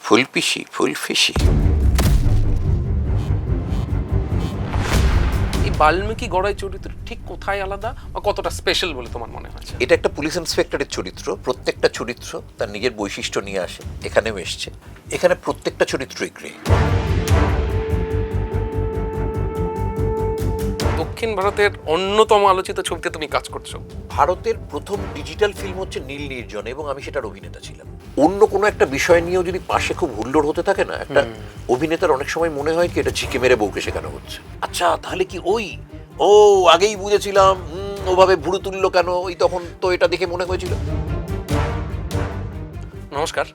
ফুলপিসি ফুলফিসি। এই বাল্মীকি গড়াই চরিত্র ঠিক কোথায় আলাদা বা কতটা স্পেশাল বলে তোমার মনে হয়? এটা একটা পুলিশ ইন্সপেক্টরের চরিত্র। প্রত্যেকটা চরিত্র তার নিজের বৈশিষ্ট্য নিয়ে আসে, এখানেও এসছে। এখানে প্রত্যেকটা চরিত্রই গ্রে। দক্ষিণ ভারতের অন্যতম আলোচিত ছবিতে তুমি কাজ করছো। ভারতের প্রথম ডিজিটাল ফিল্ম হচ্ছে নীল নির্জন, এবং আমি সেটার অভিনেতা ছিলাম। অন্য কোনো একটা বিষয় নিয়েও যদি পাশে খুব হুল্লোড় হতে থাকে না, একটা অভিনেতার অনেক সময় মনে হয় কি এটা ঝিকে মেরে বউকে শেখানো হচ্ছে। আচ্ছা তাহলে কি ওই ও আগেই বুঝেছিলাম, ওভাবে ভুরু তুললো কেন, ওই তখন তো এটা দেখে মনে হয়েছিল। নমস্কার।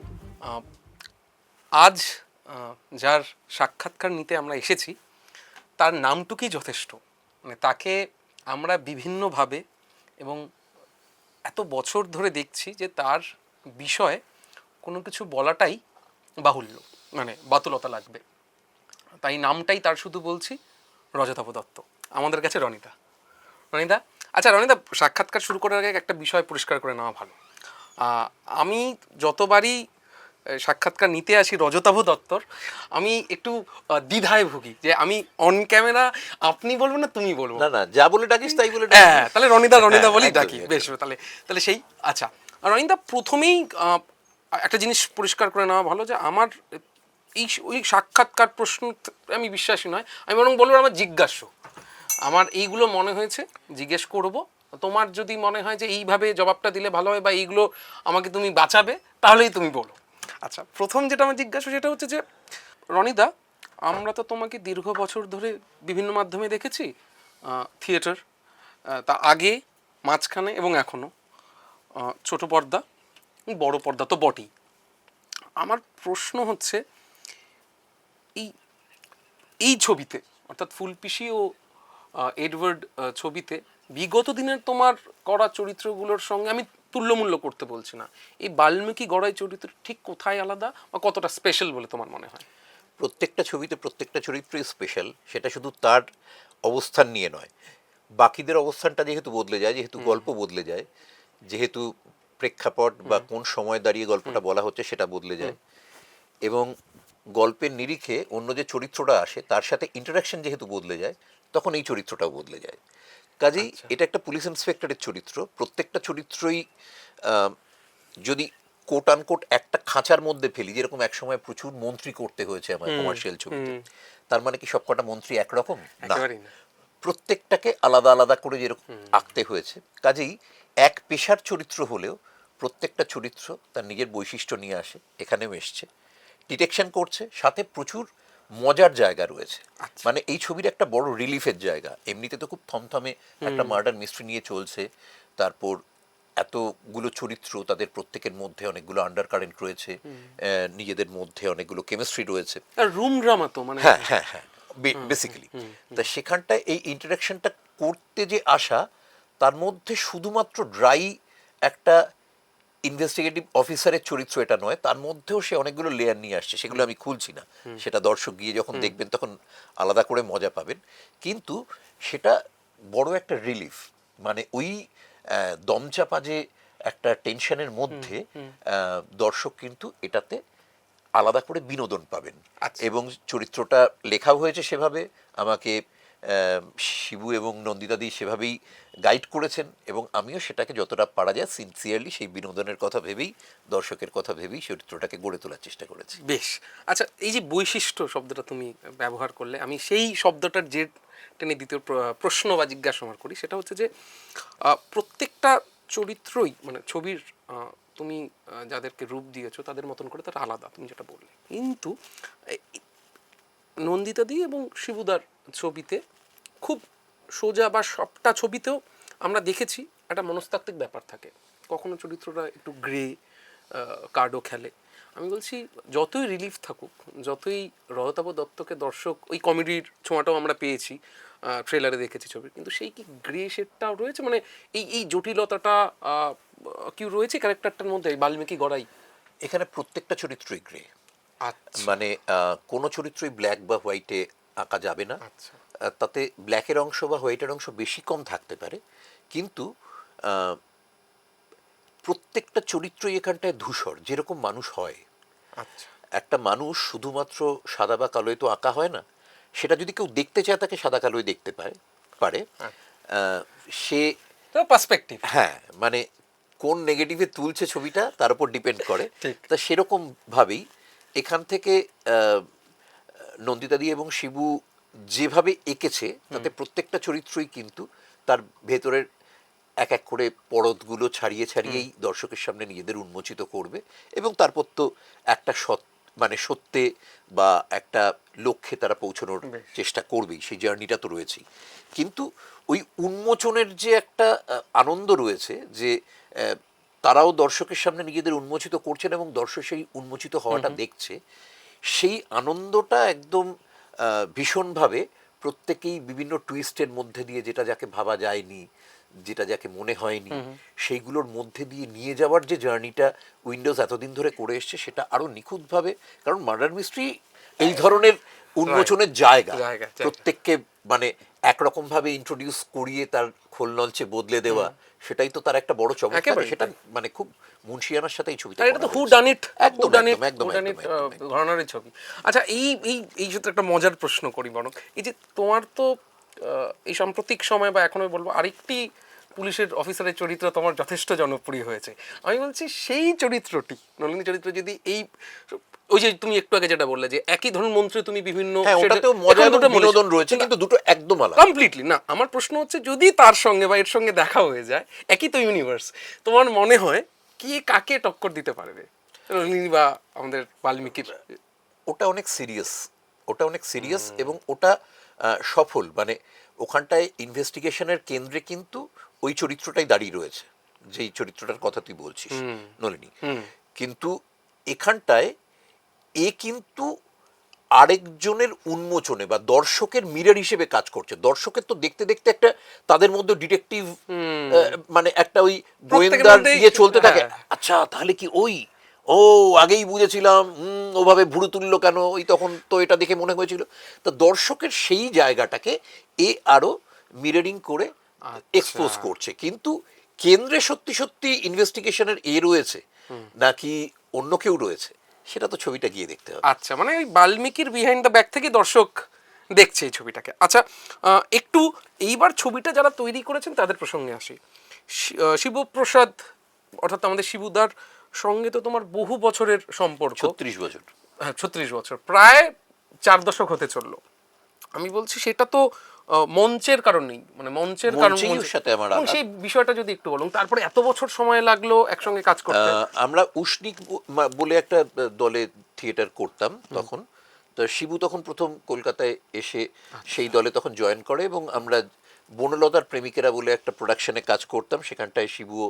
আহ, আজ যার সাক্ষাৎকার নিতে আমরা এসেছি তার নামটুকুই যথেষ্ট। মানে তাকে আমরা বিভিন্নভাবে এবং এত বছর ধরে দেখছি যে তার বিষয়ে কোনো কিছু বলাটাই বাহুল্য, মানে বাতুলতা লাগবে। তাই নামটাই তার শুধু বলছি, রজতাভ দত্ত। আমাদের কাছে রনিদা। রনিদা, আচ্ছা রনিদা, সাক্ষাৎকার শুরু করার আগে একটা বিষয় পরিষ্কার করে নেওয়া ভালো। আমি যতবারই সাক্ষাৎকার নিতে আসি রজতাভ দত্তর, আমি একটু দ্বিধায় ভুগি যে আমি অন ক্যামেরা আপনি বলবো না তুমি বলবো। না না, যা বলে ডাকিস তাই বলে হ্যাঁ, তাহলে রনিদা রনিদা বলি একদমই, ডাকি, বেশ। তাহলে তাহলে সেই আচ্ছা রনিদা, প্রথমেই একটা জিনিস পরিষ্কার করে নেওয়া ভালো যে আমার এই ওই সাক্ষাৎকার প্রশ্ন আমি বিশ্বাসী নয়, আমি বরং বলবো আমার জিজ্ঞাস্য। আমার এইগুলো মনে হয়েছে, জিজ্ঞেস করব। তোমার যদি মনে হয় যে এইভাবে জবাবটা দিলে ভালো হয় বা এইগুলো আমাকে তুমি বাঁচাবে, তাহলেই তুমি বলো। আচ্ছা, প্রথম যেটা আমার জিজ্ঞাসা সেটা হচ্ছে যে রনিদা, আমরা তো তোমাকে দীর্ঘ বছর ধরে বিভিন্ন মাধ্যমে দেখেছি, থিয়েটার, তা আগে, মাঝখানে এবং এখনও ছোট পর্দা, বড় পর্দা তো বটেই। আমার প্রশ্ন হচ্ছে এই এই ছবিতে, অর্থাৎ ফুলপিসি ও এডওয়ার্ড ছবিতে বিগত দিনের তোমার করা চরিত্রগুলোর সঙ্গে আমি তুল্যমূল্য করতে বলছি না, এই বাল্মীকি গড়াই চরিত্র ঠিক কোথায় আলাদা বা কতটা স্পেশাল বলে তোমার মনে হয়? প্রত্যেকটা ছবিতে প্রত্যেকটা চরিত্রই স্পেশাল। সেটা শুধু তার অবস্থান নিয়ে নয়, বাকিদের অবস্থানটা যেহেতু বদলে যায়, যেহেতু গল্প বদলে যায়, যেহেতু প্রেক্ষাপট বা কোন সময় দাঁড়িয়ে গল্পটা বলা হচ্ছে সেটা বদলে যায়, এবং গল্পের নিরিখে অন্য যে চরিত্রটা আসে তার সাথে ইন্টারাকশন যেহেতু বদলে যায়, তখন এই চরিত্রটাও বদলে যায়। কাজেই আচ্ছা। এটা একটা পুলিশ ইন্সপেক্টরের চরিত্র। প্রত্যেকটা চরিত্রই যদি কোট আনকোট একটা খাঁচার মধ্যে ফেলি, যেরকম একসময় প্রচুর মন্ত্রী করতে হয়েছে আমার কমার্শিয়াল ছবিতে, তার মানে কি সবকটা মন্ত্রী একরকম না, একেবারেই না। প্রত্যেকটাকে আলাদা আলাদা করে যেরকম আঁকতে হয়েছে। কাজেই এক পেশার চরিত্র হলেও প্রত্যেকটা চরিত্র তার নিজের বৈশিষ্ট্য নিয়ে আসে, এখানেও এসছে। ডিটেকশন করছে, সাথে প্রচুর মজার জায়গা রয়েছে। আচ্ছা। মানে এই ছবির একটা বড় রিলিফের জায়গা। এমনিতে তো খুব থমথমে একটা মার্ডার মিস্ট্রি নিয়ে চলছে, তারপর এতগুলো চরিত্র, তাদের প্রত্যেকের মধ্যে অনেকগুলো আন্ডার কারেন্ট রয়েছে, নিজেদের মধ্যে অনেকগুলো কেমিস্ট্রি রয়েছে। আর রুম ড্রামা তো, মানে হ্যাঁ হ্যাঁ হ্যাঁ, বেসিক্যালি। তা সেখানটায় এই ইন্টারাকশনটা করতে যে আসা, তার মধ্যে শুধুমাত্র ড্রাই একটা ইনভেস্টিগেটিভ অফিসারের চরিত্র এটা নয়, তার মধ্যেও সে অনেকগুলো লেয়ার নিয়ে আসছে, সেগুলো আমি খুলছি না। সেটা দর্শক গিয়ে যখন দেখবেন তখন আলাদা করে মজা পাবেন। কিন্তু সেটা বড় একটা রিলিফ। মানে ওই দমচাপা যে একটা টেনশনের মধ্যে দর্শক কিন্তু এটাতে আলাদা করে বিনোদন পাবেন। আচ্ছা। এবং চরিত্রটা লেখাও হয়েছে সেভাবে, আমাকে শিবু এবং নন্দিতাদি সেভাবেই গাইড করেছেন, এবং আমিও সেটাকে যতটা পারা যায় সিনসিয়ারলি সেই বিনোদনের কথা ভেবেই, দর্শকের কথা ভেবেই চরিত্রটাকে গড়ে তোলার চেষ্টা করেছি। বেশ। আচ্ছা, এই যে বৈশিষ্ট্য শব্দটা তুমি ব্যবহার করলে, আমি সেই শব্দটার যে টেনে দ্বিতীয় প্রশ্ন বা জিজ্ঞাসা আমার করি, সেটা হচ্ছে যে প্রত্যেকটা চরিত্রই, মানে ছবির তুমি যাদেরকে রূপ দিয়েছো তাদের মতন করে তারা আলাদা, তুমি যেটা বললে। কিন্তু নন্দিতাদি এবং শিবুদার ছবিতে খুব সোজা, বা সবটা ছবিতেও আমরা দেখেছি একটা মনস্তাত্ত্বিক ব্যাপার থাকে। কখনো চরিত্রটা একটু গ্রে কার্ডও খেলে। আমি বলছি, যতই রিলিফ থাকুক, যতই রজতাভ দত্তকে দর্শক ওই কমেডির ছোঁয়াটাও আমরা পেয়েছি, ট্রেলারে দেখেছি ছবি, কিন্তু সেই কি গ্রে শেডটাও রয়েছে, মানে এই এই জটিলতাটা কি রয়েছে ক্যারেক্টারটার মধ্যে, বাল্মীকি গড়াই? এখানে প্রত্যেকটা চরিত্রই গ্রে। আচ্ছা। মানে কোনো চরিত্রই ব্ল্যাক বা হোয়াইটে আঁকা যাবে না। আচ্ছা। তাতে ব্ল্যাকের অংশ বা হোয়াইটের অংশ বেশি কম থাকতে পারে, কিন্তু প্রত্যেকটা চরিত্রই এখানটায় ধূসর, যেরকম মানুষ হয়। আচ্ছা। একটা মানুষ শুধুমাত্র সাদা বা কালোয় তো আঁকা হয় না, সেটা যদি কেউ দেখতে চায় তাকে সাদা কালোয় দেখতে পারে। সে তো পার্সপেক্টিভ। হ্যাঁ, মানে কোন নেগেটিভে তুলছে ছবিটা তার উপর ডিপেন্ড করে। ঠিক। তা সেরকম ভাবেই এখান থেকে নন্দিতাদি এবং শিবু যেভাবে এঁকেছে তাতে প্রত্যেকটা চরিত্রই কিন্তু তার ভেতরের এক এক করে পরতগুলো ছাড়িয়ে ছাড়িয়েই দর্শকের সামনে নিজেদের উন্মোচিত করবে, এবং তারপর তো একটা মানে সত্যে বা একটা লক্ষ্যে তারা পৌঁছানোর চেষ্টা করবেই, সেই জার্নিটা তো রয়েছেই। কিন্তু ওই উন্মোচনের যে একটা আনন্দ রয়েছে, যে তারাও দর্শকের সামনে নিজেদের উন্মোচিত করছেন এবং দর্শক সেই উন্মোচিত হওয়াটা দেখছে, সেই আনন্দটা একদম ভীষণভাবে প্রত্যেকেই বিভিন্ন টুইস্টের মধ্যে দিয়ে, যেটা যাকে ভাবা যায়নি, যেটা যাকে মনে হয়নি, সেইগুলোর মধ্যে দিয়ে নিয়ে যাওয়ার যে জার্নিটা উইন্ডোজ এতদিন ধরে করে এসছে, সেটা আরো নিখুঁতভাবে, কারণ মার্ডার মিস্ট্রি এই ধরনের উন্মোচনের জায়গা, প্রত্যেককে মানে একরকম ভাবে ইন্ট্রোডিউস করিয়ে তার খোলনলচে বদলে দেওয়া, সেটাই তো তার একটা বড় চমৎকার। সেটা মানে খুব মুন্সিয়ানার সাথে এই ছবিটা, এটা তো হু ডান ইট, একদম একদম ঘরানার ছবি। আচ্ছা, এই এই এই যে একটা মজার প্রশ্ন করি বরং, এই যে তোমার তো এই সাম্প্রতিক সময় বা এখনো বলবো আরেকটি পুলিশের অফিসারের চরিত্র তোমার যথেষ্ট জনপ্রিয় হয়েছে। আমি বলছি সেই চরিত্রটি, নলিনী চরিত্র, যদি এই ওই যে তুমি একটু আগে যেটা বললে যে একই ধরুন মন্ত্রে তুমি বিভিন্ন, হ্যাঁ, ওটাতেও মজা এবং বিনোদন রয়েছে, কিন্তু দুটো একদম আলাদা কমপ্লিটলি না। আমার প্রশ্ন হচ্ছে, যদি তার সঙ্গে বা এর সঙ্গে দেখা হয়ে যায়, একই তো ইউনিভার্স, তোমার মনে হয় কি কাকে টক্কর দিতে পারবে, নলিনী বা আমাদের বাল্মীকির? ওটা অনেক সিরিয়াস, ওটা অনেক সিরিয়াস, এবং ওটা সফল। মানে ওখানটায় ইনভেস্টিগেশনের কেন্দ্রে কিন্তু ওই চরিত্রটাই দাঁড়িয়ে রয়েছে, যেই চরিত্রটার কথা তুই বলছিস, নলিনী। কিন্তু এখানটায় এ কিন্তু আরেকজনের উন্মোচনে বা দর্শকের মিরর হিসেবে কাজ করছে। দর্শকের তো দেখতে দেখতে একটা তাদের মধ্যে ডিটেকটিভ মানে একটা ওই গোয়েন্দার ইয়ে চলতে থাকে। আচ্ছা, তাহলে কি ওই, ও আগেই বুঝেছিলাম, ওভাবে ভুরু তুললো কেন, ওই তখন তো এটা দেখে মনে হয়েছিল। তো দর্শকের সেই জায়গাটাকে এ আরো মিররিং করে এক্সপোজ করছে। কিন্তু কেন্দ্রে সত্যি সত্যি ইনভেস্টিগেশনের এ রয়েছে নাকি অন্য কেউ রয়েছে, সেটা তো ছবিটা গিয়ে দেখতে হবে। আচ্ছা, মানে ওই বাল্মীকির বিহাইন্ড দ্য ব্যাক থেকে দর্শক দেখছে এই ছবিটাকে। আচ্ছা, একটু এইবার ছবিটা যারা তৈরি করেছেন তাদের প্রসঙ্গে আসি। শিবপ্রসাদ অর্থাৎ আমাদের শিবুদার সঙ্গে তো তোমার বহু বছরের সম্পর্ক। 36 বছর। হ্যাঁ, 36 বছর, প্রায় 4 দশক হতে চললো। আমি বলছি সেটা তো মঞ্চের কারণেই, মানে মঞ্চের সাথে আমার সেই বিষয়টা যদি একটু বলুন। তারপরে এত বছর সময় লাগলো একসঙ্গে কাজ করতে। আমরা উষ্ণিক বলে একটা দলে থিয়েটার করতাম তখন। তো শিবু তখন প্রথম কলকাতায় এসে সেই দলে তখন জয়েন করে, এবং আমরা বনলতার প্রেমিকেরা বলে একটা প্রোডাকশনে কাজ করতাম, সেখানটায় শিবুও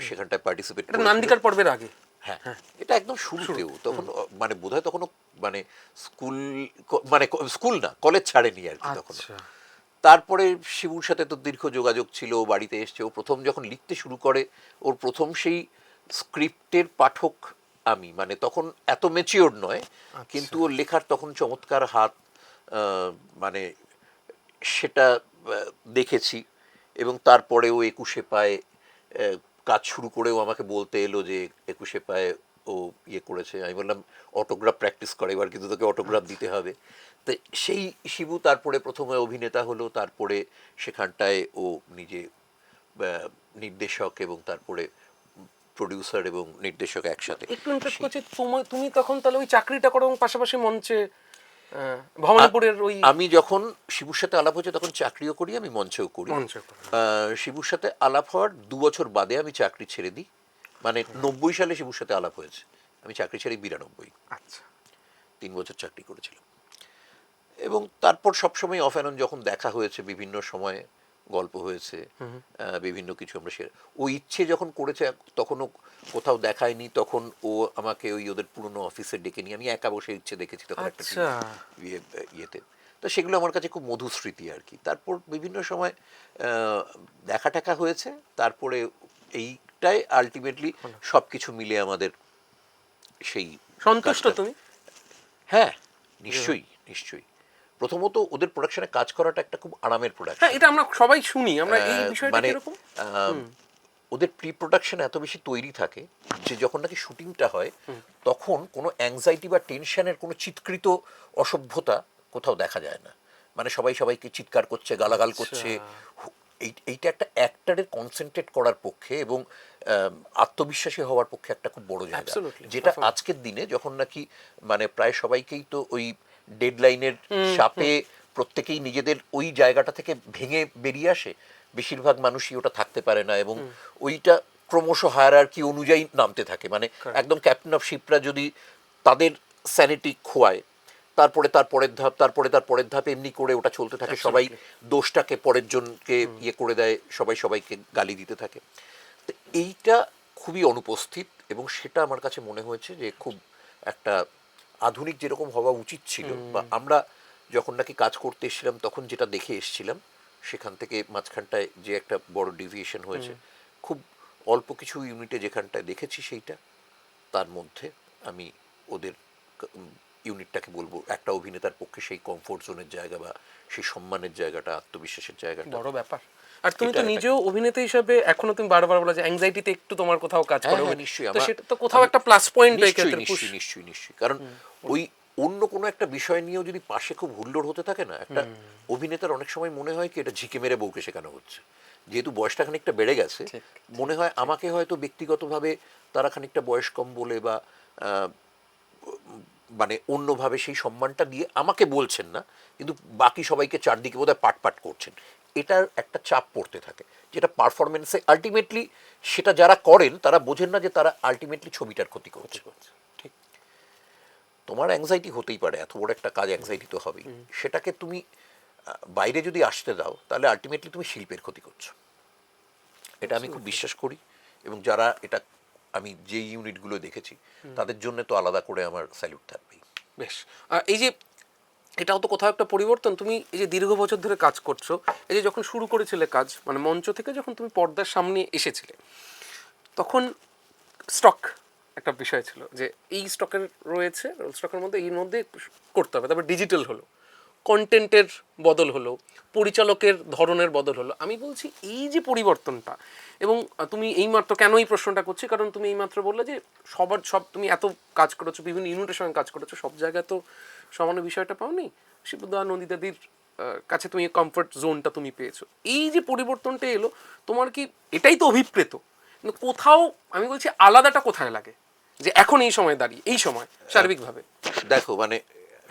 সেখানটায় পার্টিসিপেট করে। নান্দিকার পর্বের আগে। হ্যাঁ, এটা একদম শুরুতেও তখন, মানে বোধহয় তখনও মানে স্কুল, মানে স্কুল না, কলেজ ছাড়েনি আর কি তখন। তারপরে শিবুর সাথে তো দীর্ঘ যোগাযোগ ছিল, ও বাড়িতে এসছে। ও প্রথম যখন লিখতে শুরু করে, ওর প্রথম সেই স্ক্রিপ্টের পাঠক আমি, মানে তখন এত ম্যাচিওর নয়, কিন্তু ওর লেখার তখন চমৎকার হাত, মানে সেটা দেখেছি। এবং তারপরে ও 21 পায়ে কাজ শুরু করেও আমাকে বলতে এলো যে 21 পায়ে ও ইয়ে করেছে। আমি বললাম অটোগ্রাফ প্র্যাকটিস করে, এবার কিন্তু তোকে অটোগ্রাফ দিতে হবে। তো সেই শিবু তারপরে প্রথমে অভিনেতা হলো, তারপরে সেখানটায় ও নিজে নির্দেশক এবং তারপরে প্রডিউসার এবং নির্দেশক একসাথে। একটু ইন্টারেস্ট করছি, তুমি তখন তাহলে ওই চাকরিটা করো এবং পাশাপাশি মঞ্চে ভবানীপুরের ওই, আমি যখন শিবুর সাথে আলাপ হয়েছে তখন চাকরিও করি, আমি মঞ্চেও করি। শিবুর সাথে আলাপ হওয়ার 2 বছর বাদে আমি চাকরি ছেড়ে দিই। মানে 90 সালে শিবুর সাথে আলাপ হয়েছে, আমি চাকরি ছেড়ে 92। আচ্ছা, 3 বছর চাকরি করেছিলাম। এবং তারপর সবসময় অফ অ্যান্ড অন যখন দেখা হয়েছে, বিভিন্ন সময়ে গল্প হয়েছে, বিভিন্ন কিছু আমরা ও ইচ্ছে যখন করেছে, তখনও কোথাও দেখায়নি, তখন ও আমাকে ওই ওদের পুরনো অফিসে ডেকে নিয়ে আমি একা বসে ইচ্ছে দেখেছি তখন একটা ইয়েতে। তো সেগুলো আমার কাছে খুব মধুর স্মৃতি আর কি। তারপর বিভিন্ন সময় দেখা টাকা হয়েছে, তারপরে এইটাই আলটিমেটলি সব কিছু মিলে আমাদের সেই সন্তুষ্ট তুমি? হ্যাঁ, নিশ্চয়ই নিশ্চয়ই। প্রথমত ওদের প্রোডাকশনে কাজ করাটা একটা খুব আরামের প্রোডাকশন। হ্যাঁ, এটা আমরা সবাই শুনি, আমরা এই বিষয়টা মানে কিরকম? ওদের প্রি প্রোডাকশন এত বেশি তৈরি থাকে যে যখন নাকি শুটিংটা হয় তখন কোনো অ্যাংজাইটি বা টেনশনের কোনো চিৎকৃত অসভ্যতা কোথাও দেখা যায় না। মানে সবাই সবাইকে চিৎকার করছে, গালাগাল করছে। এইটা একটা অ্যাক্টরের কনসেন্ট্রেট করার পক্ষে এবং আত্মবিশ্বাসী হওয়ার পক্ষে একটা খুব বড় জায়গা, Absolutely, যেটা absolutely. আজকের দিনে যখন নাকি মানে প্রায় সবাইকেই তো ওই ডেডলাইনের চাপে প্রত্যেকেই নিজেদের ওই জায়গাটা থেকে ভেঙে বেরিয়ে আসে, বেশিরভাগ মানুষই ওটা থাকতে পারে না এবং ওইটা ক্রমশ হায়ারার্কি অনুযায়ী নামতে থাকে। মানে একদম ক্যাপ্টেন অফ শিপরা যদি তাদের স্যানিটি খোয়ায়, তারপরে তার পরের ধাপ, তারপরে তার পরের ধাপ, এমনি করে ওটা চলতে থাকে। সবাই দোষটাকে পরের জনকে ইয়ে করে দেয়, সবাই সবাইকে গালি দিতে থাকে। তো এইটা খুবই অনুপস্থিত এবং সেটা আমার কাছে মনে হয়েছে যে খুব একটা আধুনিক যেরকম হওয়া উচিত ছিল, বা আমরা যখন নাকি কাজ করতে এসেছিলাম তখন যেটা দেখে এসেছিলাম সেখান থেকে মাঝখানটায় যে একটা বড় ডিভিয়েশন হয়েছে। খুব অল্প কিছু ইউনিটে যেখানটায় দেখেছি সেইটা, তার মধ্যে আমি ওদের ইউনিটটাকে বলবো একটা অভিনেতার পক্ষে সেই কমফোর্ট জোনের জায়গা বা সেই সম্মানের জায়গাটা, আত্মবিশ্বাসের জায়গাটা বড় ব্যাপার। আর তুমি তো এটা নিজেও অভিনেতা হিসাবে এখনো তুমি বারবার বলো যে অ্যাংজাইটিতে একটু তোমার কোথাও কাজ করে। হ্যাঁ, নিশ্চয়ই। তো সেটা তো কোথাও একটা প্লাস পয়েন্ট এই ক্ষেত্রে push। নিশ্চয়ই কারণ ওই অন্য কোনো একটা বিষয় নিয়েও যদি পাশে খুব হুল্লোড় হতে থাকে না, একটা অভিনেতার অনেক সময় মনে হয় কি এটা ঝিকে মেরে বউকে শেখানো হচ্ছে। যেহেতু বয়সটা খানিকটা বেড়ে গেছে, মনে হয় আমাকে হয়তো ব্যক্তিগতভাবে তারা খানিকটা বয়স কম বলে বা মানে অন্যভাবে সেই সম্মানটা দিয়ে আমাকে বলছেন না, কিন্তু বাকি সবাইকে চারদিকে বোধহয় পাট পাট করছেন। এটার একটা চাপ পড়তে থাকে, যেটা পারফরমেন্সে আলটিমেটলি সেটা যারা করেন তারা বোঝেন না যে তারা আলটিমেটলি ছবিটার ক্ষতি করছে। ঠিক। তোমার অ্যাংজাইটি হতেই পারে, এত বড় একটা কাজ অ্যাংজাইটি তো হবেই। সেটাকে তুমি বাইরে যদি আসতে দাও তাহলে আলটিমেটলি তুমি শিল্পের ক্ষতি করছো। এটা আমি খুব বিশ্বাস করি এবং যারা এটা, আমি যে ইউনিটগুলো দেখেছি তাদের জন্য তো আলাদা করে আমার স্যালুট থাকবেই। বেশ। এই যে এটাও তো কোথাও একটা পরিবর্তন। তুমি এই যে দীর্ঘ বছর ধরে কাজ করছো, এই যে যখন শুরু করেছিলে কাজ, মানে মঞ্চ থেকে যখন তুমি পর্দার সামনে এসেছিলে, তখন স্টক একটা বিষয় ছিল যে এই স্টকের রয়েছে, স্টকের মধ্যে এর মধ্যে করতে হবে। তারপর ডিজিটাল হলো, কন্টেন্টের বদল হলো, পরিচালকের ধরনের বদল হলো। আমি বলছি এই যে পরিবর্তনটা, এবং তুমি এইমাত্র কেন এই প্রশ্নটা করছি, কারণ তুমি এইমাত্র বললে যে সব তুমি এত কাজ করেছো, বিভিন্ন ইউনিটের সঙ্গে কাজ করেছো, সব জায়গায় তো সমান বিষয়টা পাওনি। শিবদা নন্দিতাদির কাছে তুমি কমফর্ট জোনটা তুমি পেয়েছো। এই যে পরিবর্তনটা এলো, তোমার কি এটাই তো অভিপ্রেত? কিন্তু কোথাও আমি বলছি আলাদাটা কোথায় লাগে, যে এখন এই সময় দাঁড়িয়ে, এই সময় সার্বিকভাবে? দেখো মানে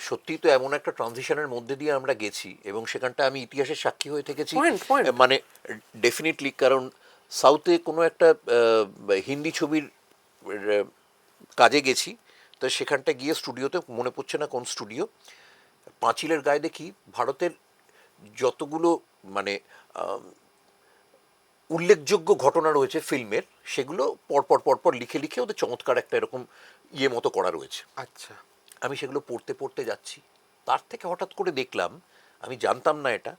সত্যিই তো এমন একটা ট্রানজিশনের মধ্যে দিয়ে আমরা গেছি এবং সেখানটা আমি ইতিহাসের সাক্ষী হয়ে থেকেছি। Point. মানে ডেফিনেটলি, কারণ সাউথে কোনো একটা হিন্দি ছবির কাজে গেছি, তো সেখানটা গিয়ে স্টুডিওতে, মনে পড়ছে না কোন স্টুডিও, পাঁচিলের গায়ে দেখি ভারতের যতগুলো মানে উল্লেখযোগ্য ঘটনা রয়েছে ফিল্মের, সেগুলো পরপর পরপর লিখে লিখে ওদের চমৎকার একটা এরকম ইয়ে মতো করা রয়েছে। আচ্ছা। আমি সেগুলো পড়তে পড়তে যাচ্ছি, তার থেকে হঠাৎ করে দেখলাম, আমি জানতাম না এটা,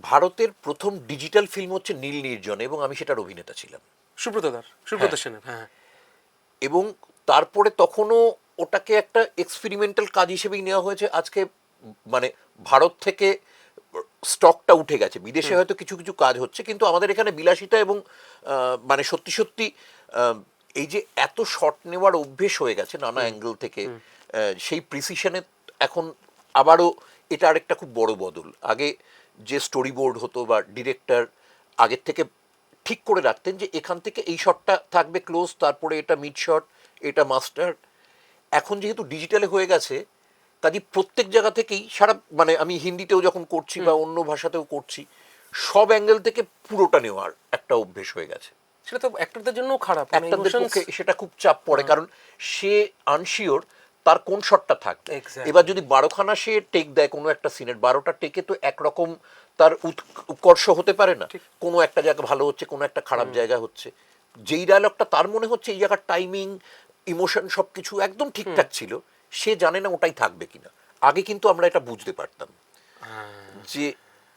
ভারতের প্রথম ডিজিটাল ফিল্ম হচ্ছে নীল নির্জন এবং আমি সেটার অভিনেতা ছিলাম। সুব্রত সেনের, হ্যাঁ। এবং তারপরে তখনও ওটাকে একটা এক্সপেরিমেন্টাল কাজ হিসেবেই নেওয়া হয়েছে। আজকে মানে ভারত থেকে স্টকটা উঠে গেছে, বিদেশে হয়তো কিছু কিছু কাজ হচ্ছে, কিন্তু আমাদের এখানে বিলাসিতা এবং মানে সত্যি সত্যি এই যে এত শট নেওয়ার অভ্যেস হয়ে গেছে নানা অ্যাঙ্গেল থেকে, সেই প্রিসিশনে এখন আবারও এটা আরেকটা খুব বড় বদল। আগে যে স্টোরি বোর্ড হতো বা ডিরেক্টর আগের থেকে ঠিক করে রাখতেন যে এখান থেকে এই শটটা থাকবে ক্লোজ, তারপরে এটা মিড শট, এটা মাস্টার। এখন যেহেতু ডিজিটালে হয়ে গেছে, কাজে প্রত্যেক জায়গা থেকেই সারা, মানে আমি হিন্দিতেও যখন করছি বা অন্য ভাষাতেও করছি, সব অ্যাঙ্গেল থেকে পুরোটা নেওয়ার একটা অভ্যেস হয়ে গেছে। সেটা তো অ্যাক্টরদের জন্য খারাপ, মানে একটাদের emotions। পক্ষে সেটা খুব চাপ পড়ে, কারণ সে আনশিওর তার কোন শটটা থাকবে। Exactly. এবার যদি 12খানা সে টেক দেয় কোনো একটা সিনের, 12টা টেকে তো একরকম তার উৎকর্ষ হতে পারে না। কোনো একটা জায়গা ভালো হচ্ছে, কোনো একটা খারাপ জায়গা হচ্ছে। যেই ডায়লগটা তার মনে হচ্ছে এই জায়গার টাইমিং, ইমোশন সবকিছু একদম ঠিকঠাক ছিল, সে জানে না ওটাই থাকবে কিনা। আগে কিন্তু আমরা এটা বুঝতে পারতাম যে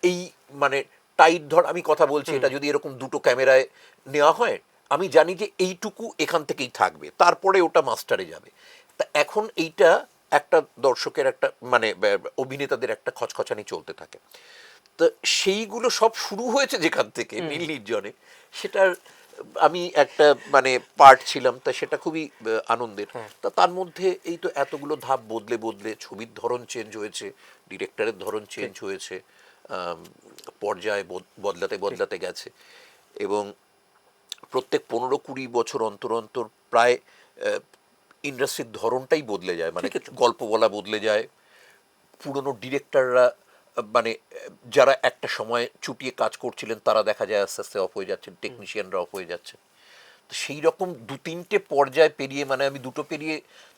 এই মানে টাইট ধর, আমি কথা বলছি, এটা যদি এরকম দুটো ক্যামেরায় নেওয়া হয়, আমি জানি যে এইটুকু এখান থেকেই থাকবে, তারপরে ওটা মাস্টারে যাবে। তা এখন এইটা একটা দর্শকের একটা মানে অভিনেতাদের একটা খচখচানি চলতে থাকে। তো সেইগুলো সব শুরু হয়েছে যেখান থেকে নীল নির্জনে, সেটার আমি একটা মানে পার্ট ছিলাম, তা সেটা খুবই আনন্দের। তা তার মধ্যে এই তো এতগুলো ধাপ বদলে বদলে ছবির ধরন চেঞ্জ হয়েছে, ডিরেক্টরের ধরন চেঞ্জ হয়েছে, পর্যায়ে বদলাতে বদলাতে গেছে, এবং প্রত্যেক 15-20 বছর অন্তর অন্তর প্রায় ইন্ডাস্ট্রির ধরনটাই বদলে যায়, মানে গল্প বলা বদলে যায়। পুরনো ডিরেক্টররা মানে যারা একটা সময় চুটিয়ে কাজ করছিলেন তারা দেখা যায় আস্তে আস্তে অফ হয়ে যাচ্ছেন, টেকনিশিয়ানরা অফ হয়ে যাচ্ছে। তো সেই রকম 2-3টে পর্যায় পেরিয়ে, মানে আমি 2টো পেরিয়ে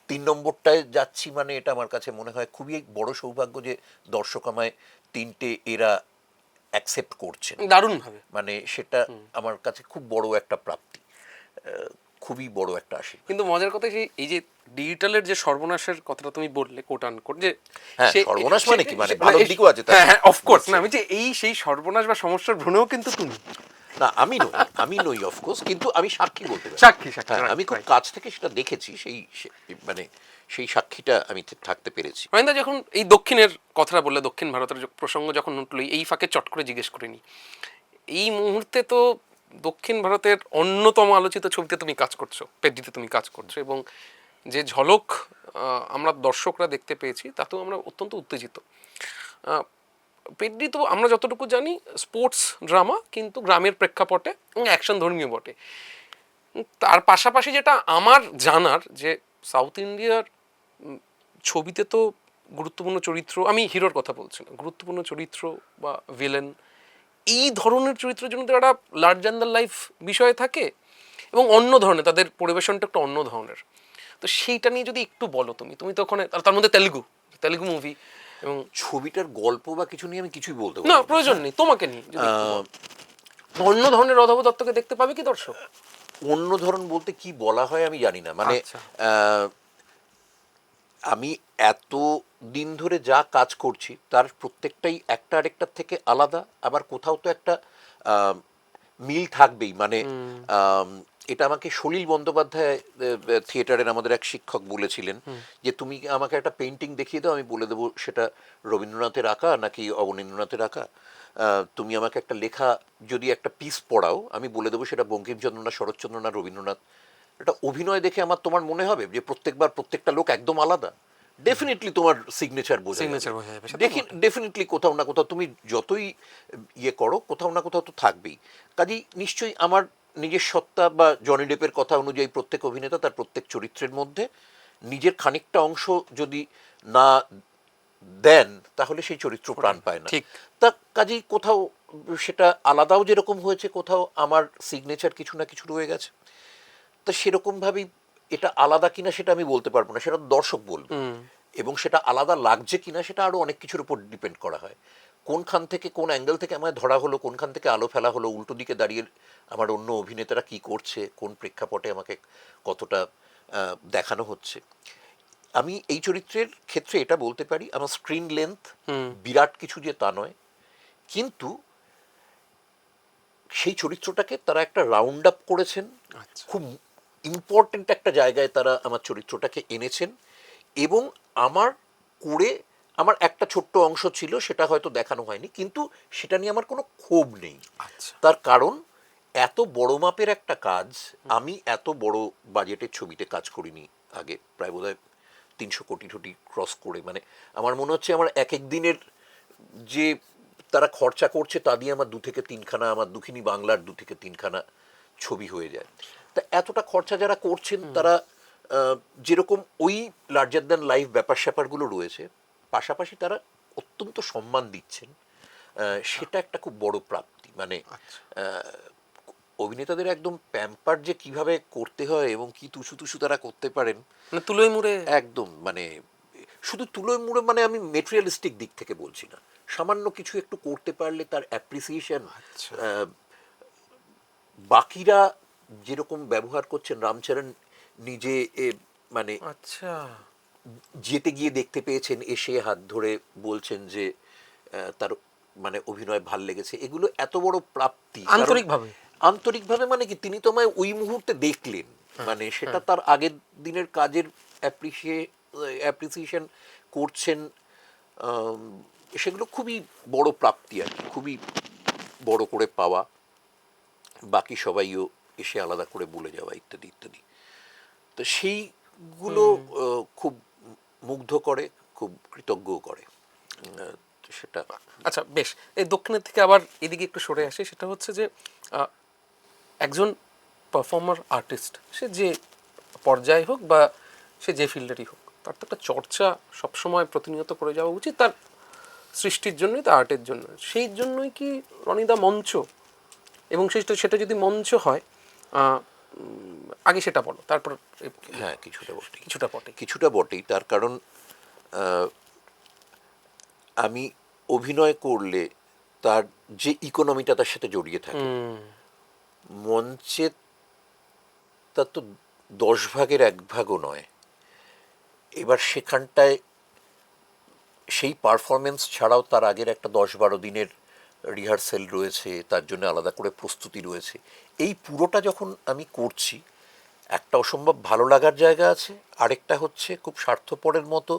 3 নম্বরটায় যাচ্ছি, মানে এটা আমার কাছে মনে হয় খুবই বড় সৌভাগ্য যে দর্শক আমায় 3টে এরা অ্যাকসেপ্ট করছেন দারুণভাবে। মানে সেটা আমার কাছে খুব বড় একটা প্রাপ্তি, খুবই বড় একটা আশীর্বাদ। কিন্তু মজার কথা এই যে ডিজিটালের যে সর্বনাশের কথাটা তুমি বললে কোট আনকোট, যে হ্যাঁ, সর্বনাশ মানে কি, মানে ভালো দিকও আছে তার। হ্যাঁ হ্যাঁ, অফকোর্স না, আমি যে সেই সর্বনাশ বা সমস্যার ভ্রূণও কিন্তু তুমি। না, আমি নই অফকোর্স, কিন্তু আমি সাক্ষী বলতে পারি। সাক্ষী, হ্যাঁ, আমি খুব কাছ থেকে সেটা দেখেছি, মানে সেই সাক্ষীটা আমি থাকতে পেরেছি। অরিন্দা, যখন এই দক্ষিণের কথাটা বললে, দক্ষিণ ভারতের প্রসঙ্গ যখন উঠলো, এই ফাঁকে চট করে জিজ্ঞেস করিনি, এই মুহূর্তে তো দক্ষিণ ভারতের অন্যতম আলোচিত ছবিতে তুমি কাজ করছো, পেড্ডিতে তুমি কাজ করছো, এবং যে ঝলক আমরা দর্শকরা দেখতে পেয়েছি তাতেও আমরা অত্যন্ত উত্তেজিত। পেড্ডি তো আমরা যতটুকু জানি স্পোর্টস ড্রামা, কিন্তু গ্রামের প্রেক্ষাপটে এবং অ্যাকশন ধর্মীয় বটে। তার পাশাপাশি যেটা আমার জানার, যে সাউথ ইন্ডিয়ার ছবিতে তো গুরুত্বপূর্ণ চরিত্র, আমি হিরোর কথা বলছি না, গুরুত্বপূর্ণ চরিত্র বা ভিলেন, এই ধরনের চরিত্রের জন্য তো একটা লার্জ অ্যান্ড দ্য লাইফ বিষয় থাকে, এবং অন্য ধরনের তাদের পরিবেশনটা একটু অন্য ধরনের। তো সেইটা নিয়ে যদি একটু বলো তুমি তো ওখানে, তার মধ্যে তেলুগু মুভি, এবং ছবিটার গল্প বা কিছু নিয়ে আমি কিছুই বলতে না পারবো না। প্রয়োজন নেই, তোমাকে নিয়ে যদি একটু বলো। অন্য ধরনের অধব দত্তকে দেখতে পাবে কি দর্শক? অন্য ধরন বলতে কি বলা হয় আমি জানি না, মানে আচ্ছা। আমি এত দিন ধরে যা কাজ করছি তার প্রত্যেকটাই একটা আরেকটার থেকে আলাদা, আবার কোথাও তো একটা মিল থাকবেই, মানে এটা আমাকে সলিল বন্দ্যোপাধ্যায় থিয়েটারের আমাদের এক শিক্ষক বলেছিলেন যে তুমি আমাকে একটা পেইন্টিং দেখিয়ে দাও, আমি বলে দেবো সেটা রবীন্দ্রনাথের আঁকা নাকি অবনীন্দ্রনাথের আঁকা। তুমি আমাকে একটা লেখা যদি একটা পিস পড়াও, আমি বলে দেবো সেটা বঙ্কিমচন্দ্র না শরৎচন্দ্র না রবীন্দ্রনাথ। এটা অভিনয় দেখে আমার তোমার মনে হবে যে প্রত্যেকবার প্রত্যেকটা লোক একদম আলাদা? ডেফিনেটলি তোমার সিগনেচার বোঝা যাবে, ডেফিনেটলি কোথাও না কোথাও তুমি যতই ইয়ে করো কোথাও না কোথাও তো থাকবেই। কাজেই নিশ্চয়ই আমার নিজের সত্তা বা জনি ডেপের কথা অনুযায়ী প্রত্যেক অভিনেতা তার প্রত্যেক চরিত্রের মধ্যে নিজের খানিকটা অংশ যদি না দেন তাহলে সেই চরিত্র প্রাণ পায় না। তা কাজেই কোথাও সেটা আলাদাও যেরকম হয়েছে, কোথাও আমার সিগনেচার কিছু না কিছু রয়ে গেছে। তা সেরকমভাবেই এটা আলাদা কিনা সেটা আমি বলতে পারবো না, সেটা দর্শক বলবে, এবং সেটা আলাদা লাগছে কিনা সেটা আরও অনেক কিছুর উপর ডিপেন্ড করা হয়। কোনখান থেকে কোন অ্যাঙ্গেল থেকে আমায় ধরা হলো, কোনখান থেকে আলো ফেলা হলো, উল্টো দিকে দাঁড়িয়ে আমার অন্য অভিনেতারা কি করছে, কোন প্রেক্ষাপটে আমাকে কতটা দেখানো হচ্ছে। আমি এই চরিত্রের ক্ষেত্রে এটা বলতে পারি, আমার স্ক্রিন লেন্থ বিরাট কিছু যে তা নয়, কিন্তু সেই চরিত্রটাকে তারা একটা রাউন্ড আপ করেছেন, খুব ইম্পর্টেন্ট একটা জায়গায় তারা আমার চরিত্রটাকে এনেছেন, এবং আমার করে আমার একটা ছোট্ট অংশ ছিল সেটা হয়তো দেখানো হয়নি, কিন্তু সেটা নিয়ে আমার কোনো ক্ষোভ নেই। তার কারণ এত বড় মাপের একটা কাজ আমি এত বড় বাজেটের ছবিতে কাজ করিনি আগে, প্রায় বোধহয় 300 কোটি টোটি ক্রস করে, মানে আমার মনে হচ্ছে আমার এক এক দিনের যে তারা খরচা করছে তা দিয়ে আমার 2 থেকে 3খানা, আমার দুঃখিনী বাংলার 2 থেকে 3খানা ছবি হয়ে যায়। তা এতটা খরচা যারা করছেন তারা যেরকম ওই লার্জার দ্যান লাইফ ব্যাপার স্যাপারগুলো রয়েছে, পাশাপাশি তারা অত্যন্ত সম্মান দিচ্ছেন, সেটা একটা খুব বড় প্রাপ্তি। মানে অভিনেতাদের একদম প্যাম্পার যে কিভাবে করতে হয় এবং কি তুসু তুসু তারা করতে পারেন, তুলোয় মুড়ে একদম, মানে শুধু তুলোয় মুড়ে, মানে আমি মেটেরিয়ালিস্টিক দিক থেকে বলছি না, সামান্য কিছু একটু করতে পারলে তার অ্যাপ্রিসিয়েশন, বাকিরা যেরকম ব্যবহার করছেন, রামচরণ নিজে মানে যেতে গিয়ে দেখতে পেয়েছেন, এসে হাত ধরে বলছেন যে তার মানে অভিনয় ভাল লেগেছে, এগুলো এত বড় প্রাপ্তি। আন্তরিকভাবে মানে কি, তিনি তো আমায় ওই মুহূর্তে দেখলেন, মানে সেটা তার আগের দিনের কাজের অ্যাপ্রিসিয়েশন করছেন, সেগুলো খুবই বড় প্রাপ্তি আর কি, খুবই বড় করে পাওয়া, বাকি সবাইও এসে আলাদা করে বলে যাওয়া ইত্যাদি ইত্যাদি। তো সেইগুলো খুব মুগ্ধ করে, খুব কৃতজ্ঞও করে। তো সেটা আচ্ছা বেশ, এই দক্ষিণের থেকে আবার এদিকে একটু সরে আসে, সেটা হচ্ছে যে একজন পারফর্মার আর্টিস্ট, সে যে পর্যায়ে হোক বা সে যে ফিল্ডেরই হোক, তার তো একটা চর্চা সবসময় প্রতিনিয়ত করে যাওয়া উচিত, তার সৃষ্টির জন্যই, তার আর্টের জন্য। সেই জন্যই কি রনিদা মঞ্চ, এবং সেটা সেটা যদি মঞ্চ হয়, আগে সেটা বলো, তারপর হ্যাঁ কিছুটা বটেই, কিছুটা পটে। কিছুটা বটেই। তার কারণ আমি অভিনয় করলে তার যে ইকোনমিটা তার সাথে জড়িয়ে থাকে, মঞ্চে তার তো 10 ভাগের 1 ভাগও নয়। এবার সেখানটায় সেই পারফরমেন্স ছাড়াও তার আগের একটা 10-12 দিনের রিহার্সেল রয়েছে, তার জন্য আলাদা করে প্রস্তুতি রয়েছে। এই পুরোটা যখন আমি করছি, একটা অসম্ভব ভালো লাগার জায়গা আছে, আরেকটা হচ্ছে খুব স্বার্থপরের মতো।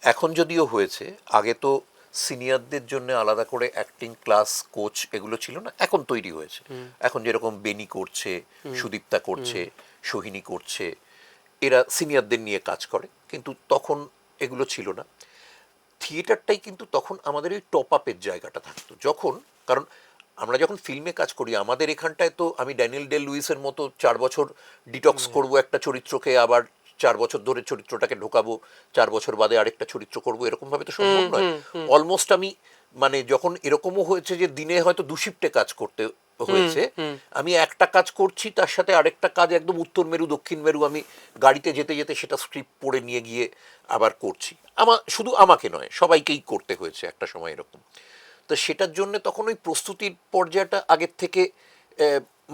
এখন যদিও হয়েছে, আগে তো সিনিয়রদের জন্য আলাদা করে অ্যাক্টিং ক্লাস, কোচ এগুলো ছিল না, এখন তৈরি হয়েছে। এখন যেরকম বেনি করছে, সুদীপ্তা করছে, সোহিনী করছে, এরা সিনিয়রদের নিয়ে কাজ করে, কিন্তু তখন এগুলো ছিল না। থিয়েটারটাই কিন্তু তখন আমাদের ওই টপ আপের জায়গাটা থাকতো যখন, কারণ আমরা যখন ফিল্মে কাজ করি, আমাদের এখানটায় তো আমি ড্যানিয়েল ডে লুইসের মতো 4 বছর ডিটক্স করব একটা চরিত্রকে, আবার 4 বছর ধরে চরিত্রটাকে ঢোকাবো, 4 বছর বাদে আরেকটা চরিত্র করব, এরকম ভাবে তো সম্ভব নয়। অলমোস্ট আমি মানে যখন এরকমও হয়েছে যে দিনে হয়তো 2 শিফটে কাজ করতে হয়েছে, আমি একটা কাজ করছি, তার সাথে আরেকটা কাজ একদম উত্তর মেরু দক্ষিণ মেরু, আমি গাড়িতে যেতে যেতে সেটা স্ক্রিপ্ট পড়ে নিয়ে গিয়ে আবার করছি। শুধু আমাকে নয়, সবাইকেই করতে হয়েছে একটা সময় এরকম। তো সেটার জন্য তখন ওই প্রস্তুতির পর্যায়টা আগের থেকে,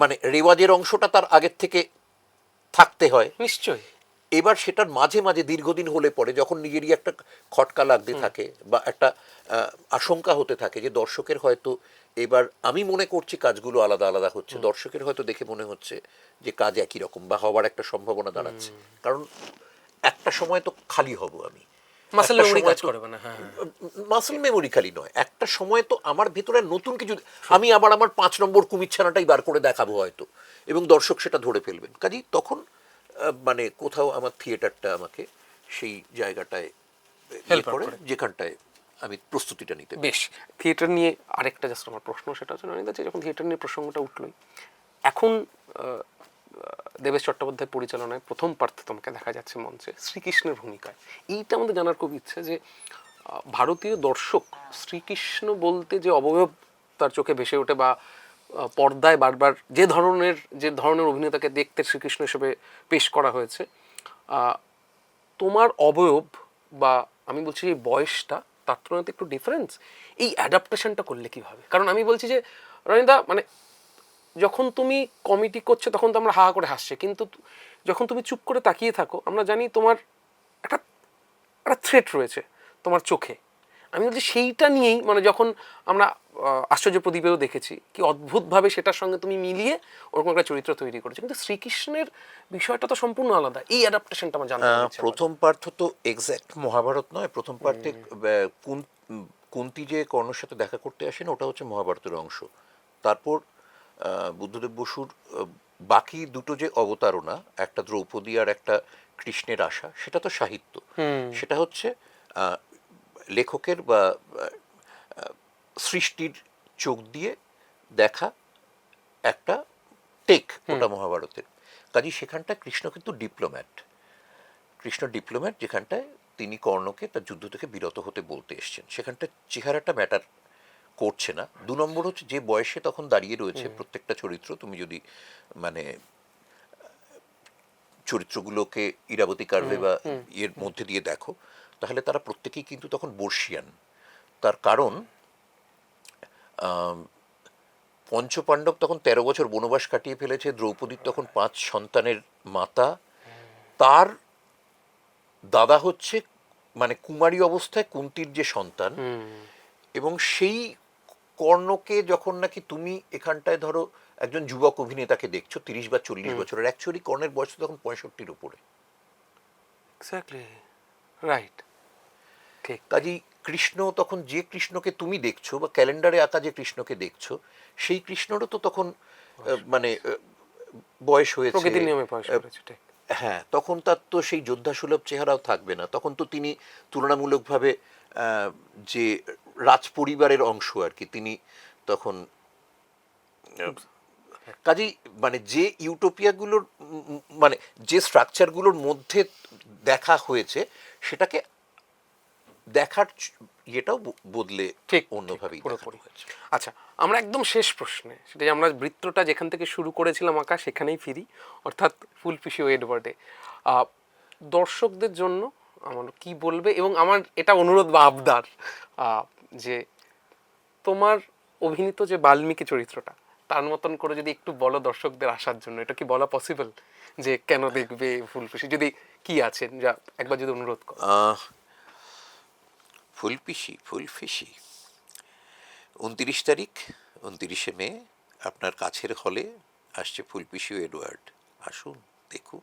মানে রেওয়াজের অংশটা তার আগের থেকে থাকতে হয় নিশ্চয়ই। এবার সেটার মাঝে মাঝে দীর্ঘদিন হলে পরে যখন নিজেরই একটা খটকা লাগতে থাকে বা একটা আশঙ্কা হতে থাকে যে দর্শকের হয়তো এবার আমি মনে করছি কাজগুলো আলাদা আলাদা হচ্ছে, দর্শকের হয়তো দেখে মনে হচ্ছে যে কাজ একই রকম বা হওয়ার একটা সম্ভাবনা দাঁড়াচ্ছে, কারণ একটা সময় তো খালি হব আমি, মাসেল একটা মেমোরি সময় কাজ তো করবে না। হ্যাঁ, মাসল মেমোরি খালি নয়, একটা সময় তো আমার ভেতরে নতুন কিছু, আমি আবার আমার 5 নম্বর কুমিরছানাটাই বার করে দেখাবো হয়তো, এবং দর্শক সেটা ধরে ফেলবেন। কাজেই তখন মানে কোথাও আমার থিয়েটারটা আমাকে সেই জায়গাটায় হেল্প করে। যেখানটায় আমি প্রস্তুতিটা নিতে পারি। বেশ, থিয়েটার নিয়ে আরেকটা জাস্ট আমার প্রশ্ন, সেটা হচ্ছে রনিদা, যে যখন থিয়েটার নিয়ে প্রসঙ্গটা উঠলোই, এখন দেবেশ চট্টোপাধ্যায় পরিচালনায় প্রথম পার্থে তোমাকে দেখা যাচ্ছে মঞ্চে শ্রীকৃষ্ণের ভূমিকায়। এইটা আমাদের জানার খুব ইচ্ছে যে ভারতীয় দর্শক শ্রীকৃষ্ণ বলতে যে অবয়ব তার চোখে ভেসে ওঠে, বা পর্দায় বারবার যে ধরনের অভিনেতাকে দেখতে শ্রীকৃষ্ণ হিসেবে পেশ করা হয়েছে, তোমার অবয়ব বা আমি বলছি এই বয়সটা, তার তুলনাতে একটু ডিফারেন্স, এই অ্যাডাপ্টেশনটা করলে কীভাবে? কারণ আমি বলছি যে রনিদা, মানে যখন তুমি কমেডি করছো তখন তো আমরা হা করে হাসছে, কিন্তু যখন তুমি চুপ করে তাকিয়ে থাকো, আমরা জানি তোমার একটা একটা থ্রেট রয়েছে তোমার চোখে। আমি বলছি সেইটা নিয়েই, মানে যখন আমরা আশ্চর্য প্রদীপেও দেখেছি কি অদ্ভুতভাবে সেটার সঙ্গে তুমি মিলিয়ে ওরকম একটা চরিত্র তৈরি করেছো, কিন্তু শ্রীকৃষ্ণের বিষয়টা তো সম্পূর্ণ আলাদা। এই অ্যাডাপ্টেশনটা আমার জানতে চাই। প্রথম পার্থ তো এক্স্যাক্ট মহাভারত নয়, প্রথম পার্থে কুন্তি যে কর্ণের সাথে দেখা করতে আসেন ওটা হচ্ছে মহাভারতের অংশ। তারপর বুদ্ধদেব বসুর বাকি দুটো যে অবতারণা, একটা দ্রৌপদী আর একটা কৃষ্ণের আশা, সেটা তো সাহিত্য, সেটা হচ্ছে লেখকের বা সৃষ্টির চোখ দিয়ে দেখা একটা টেক, ওটা মহাভারতের। কাজী সেখানটা কৃষ্ণ কিন্তু ডিপ্লোম্যাট, কৃষ্ণ ডিপ্লোম্যাট, যেখানটায় তিনি কর্ণকে তার যুদ্ধ থেকে বিরত হতে বলতে এসছেন, সেখানটা চেহারাটা ম্যাটার করছে না। 2 নম্বর হচ্ছে যে বয়সে তখন দাঁড়িয়ে রয়েছে প্রত্যেকটা চরিত্র, তুমি যদি মানে চরিত্রগুলোকে ইরাবতী কার্ভে বা এর মধ্যে দিয়ে দেখো, তাহলে তারা প্রত্যেকেই কিন্তু তখন বর্ষিয়ান। তার কারণ পঞ্চপাণ্ডব তখন 13 বছর বনবাস কাটিয়ে ফেলেছে, দ্রৌপদীর তখন 5 সন্তানের মাতা, তার দাদা হচ্ছে মানে কুমারী অবস্থায় কুন্তির যে সন্তান, এবং সেই কর্ণকে যখন নাকি তুমি এখানটায় ধরো একজন যুবক অভিনেতাকে দেখছো 30 বা 40 বছরের, অ্যাকচুয়ালি কর্ণের বয়স তখন 65-র উপরে। এক্স্যাক্টলি রাইট, ঠিক। কাজেই কৃষ্ণ তখন যে কৃষ্ণকে তুমি দেখছো বা ক্যালেন্ডারে আঁকা যে কৃষ্ণকে দেখছো সেই কৃষ্ণরও তো তখন মানে বয়স হয়েছে, প্রকৃতির নিয়মে বয়স করেছে, ঠিক। হ্যাঁ, তখন তার তো সেই যোদ্ধাসুলভ চেহারাও থাকবে না, তখন তো তিনি তুলনামূলকভাবে যে রাজ পরিবারের অংশ আর কি, তিনি তখন কাজেই মানে যে ইউটোপিয়াগুলোর মানে যে স্ট্রাকচারগুলোর মধ্যে দেখা হয়েছে সেটাকে দেখার ইয়েটাও বদলে ঠিক অন্যভাবেই দেখানো পুরোপুরি। হয়েছে। আচ্ছা, আমরা একদম শেষ প্রশ্নে, সেটাই আমরা বৃত্তটা যেখান থেকে শুরু করেছিলাম আঁকা সেখানেই ফিরি, অর্থাৎ ফুলফিশি ও এডওয়ার্ডে। দর্শকদের জন্য আমার কি বলবে, এবং আমার এটা অনুরোধ বা আবদার যে তোমার অভিনীত যে বাল্মীকি চরিত্রটা তার মতন করে যদি একটু বলো দর্শকদের আসার জন্য, এটা কি বলা পসিবল যে কেন দেখবে ফুলফিশি, যদি কি আছে যা একবার যদি অনুরোধ করো। ফুলফিশি 29 তারিখ, 29শে মে আপনার কাছের হলে আসছে ফুলফিশি ও এডওয়ার্ড। আসুন, দেখুন।